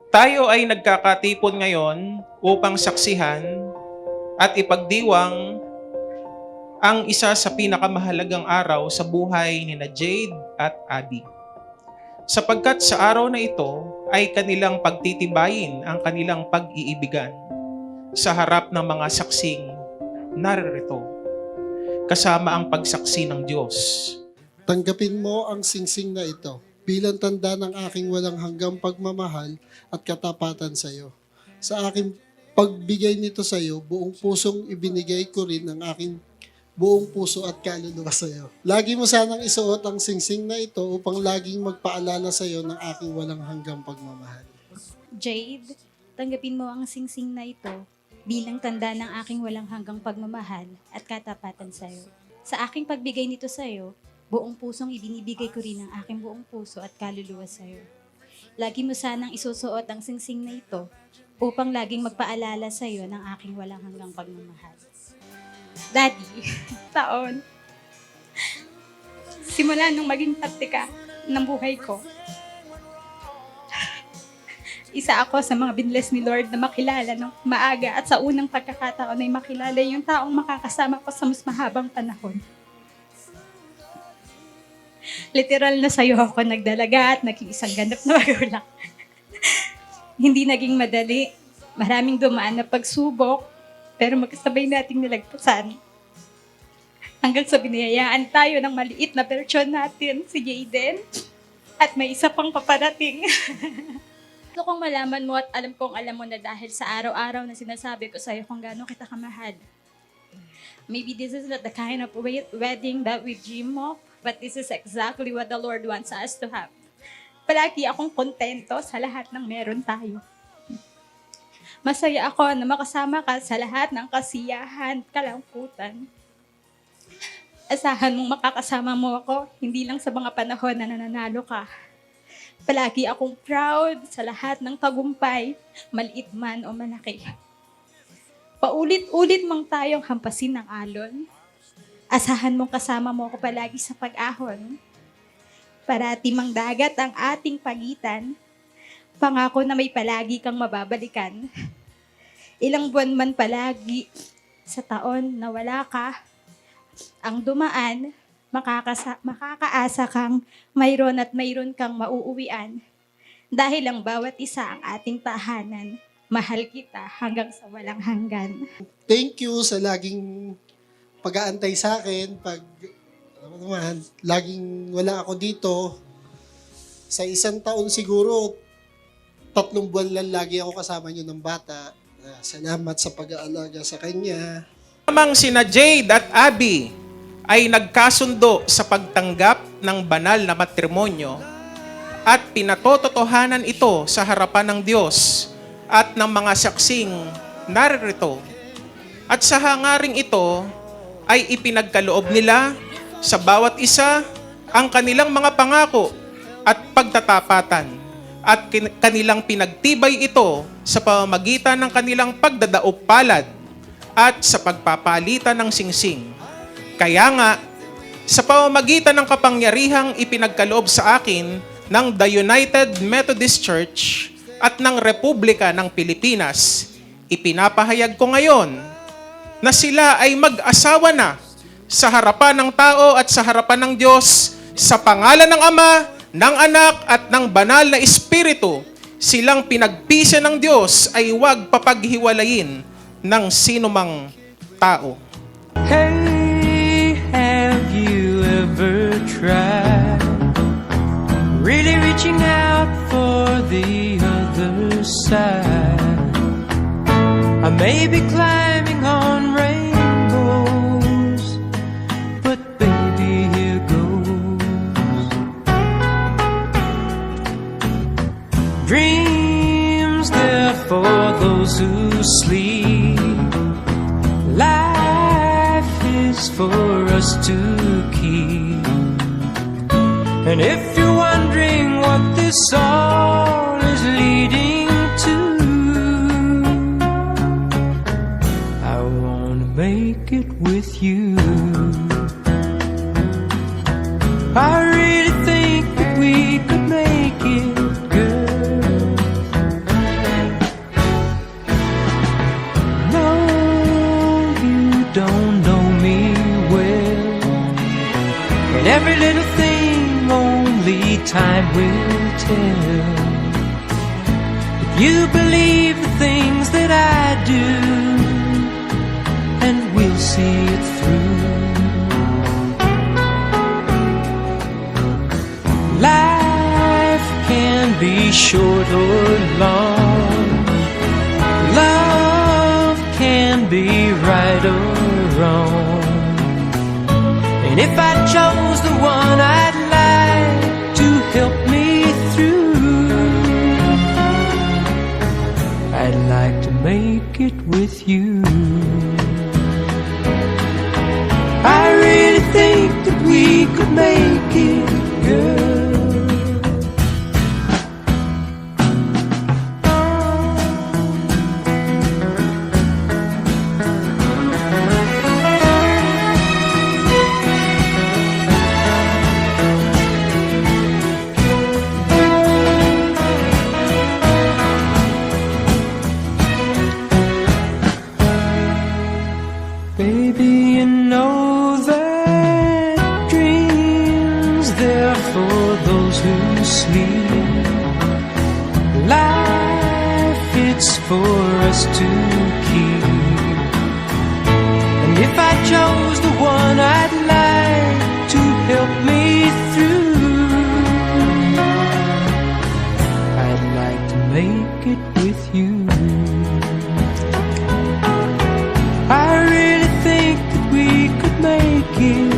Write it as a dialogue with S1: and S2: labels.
S1: Tayo ay nagkakatipon ngayon upang saksihan at ipagdiwang ang isa sa pinakamahalagang araw sa buhay ni Jade at Abby. Sapagkat sa araw na ito ay kanilang pagtitibayin ang kanilang pag-iibigan sa harap ng mga saksing naririto, kasama ang pagsaksi ng Diyos.
S2: Tanggapin mo ang singsing na ito bilang tanda ng aking walang hanggang pagmamahal at katapatan sa iyo. Sa aking pagbigay nito sa iyo, buong pusong ibinigay ko rin ang aking buong puso at kaluluwa sa iyo. Lagi mo sanang isuot ang singsing na ito upang laging magpaalala sa iyo ng aking walang hanggang pagmamahal.
S3: Jade, tanggapin mo ang singsing na ito bilang tanda ng aking walang hanggang pagmamahal at katapatan sa iyo. Sa aking pagbigay nito sa iyo, buong pusong ibinibigay ko rin ang aking buong puso at kaluluwa sa iyo. Lagi mo sanang isusuot ang singsing na ito upang laging magpaalala sa iyo ng aking walang hanggang pagmamahal. Daddy, taon, simula nung maging parte ka ng buhay ko, isa ako sa mga binless ni Lord na makilala ng maaga at sa unang pagkakataon ay makilala yung taong makakasama ko sa mas mahabang panahon. Literal na sa'yo ako nagdalaga at naging isang ganap na magulang. Hindi naging madali. Maraming dumaan na pagsubok, pero magkasabay nating nilagpasan. Hanggang sa biniyayaan tayo ng maliit na bersyon natin, si Jaden. At may isa pang paparating. Gusto kong malaman mo at alam kong alam mo na dahil sa araw-araw na sinasabi ko sa'yo kung gaano kita kamahal. Maybe this is not the kind of wedding that we dream of, but this is exactly what the Lord wants us to have. Palagi akong kontento sa lahat ng meron tayo. Masaya ako na makasama ka sa lahat ng kasiyahan, kalamputan. Asahan mong makakasama mo ako, hindi lang sa mga panahon na nananalo ka. Palagi akong proud sa lahat ng tagumpay, maliit man o malaki. Paulit-ulit mang tayong hampasin ng alon. Asahan mong kasama mo ako palagi sa pag-ahon. Parati mang dagat ang ating pagitan. Pangako na may palagi kang mababalikan. Ilang buwan man palagi sa taon na wala ka, ang dumaan, makakaasa kang mayroon at mayroon kang mauuwian. Dahil ang bawat isa ang ating tahanan, mahal kita hanggang sa walang hanggan.
S2: Thank you sa laging pag-aantay sa akin, laging wala ako dito. Sa isang taon siguro, 3 buwan lang lagi ako kasama niyo ng bata. Salamat sa pag-aalaga sa kanya.
S1: Namang sina Jade at Abby ay nagkasundo sa pagtanggap ng banal na matrimonyo at pinatototohanan ito sa harapan ng Diyos at ng mga saksing naririto. At sa hangaring ito ay ipinagkaloob nila sa bawat isa ang kanilang mga pangako at pagtatapatan at kanilang pinagtibay ito sa pamamagitan ng kanilang pagdadaop palad at sa pagpapalitan ng singsing. Kaya nga, sa pamamagitan ng kapangyarihang ipinagkaloob sa akin ng The United Methodist Church at ng Republika ng Pilipinas, ipinapahayag ko ngayon na sila ay mag-asawa na sa harapan ng tao at sa harapan ng Diyos sa pangalan ng Ama, ng Anak at ng Banal na Espiritu. Silang pinagpisa ng Diyos ay huwag papaghiwalayin ng sinumang tao.
S4: Hey, have you ever try, really reaching out for the other side. I may be climbing on rainbows, but baby, here goes. Dreams, they're for those who sleep. Life is for us to keep. And if you're wondering what this all is leading to, I wanna make it with you. I really think that we could make it, girl. No, you don't know me well, but every little thing only time will tell. If you believe the things that I do, and we'll see it through. Life can be short or long. Love can be right or wrong. And if I chose the one I'd like to help me through, I'd like to make it with you. I really think that we could make it, girl. Baby, you know that dreams, they're for those who sleep. Life, it's for us to keep. And if I chose the one I'd like to help me through, I'd like to make it with you. I really think that we could make it.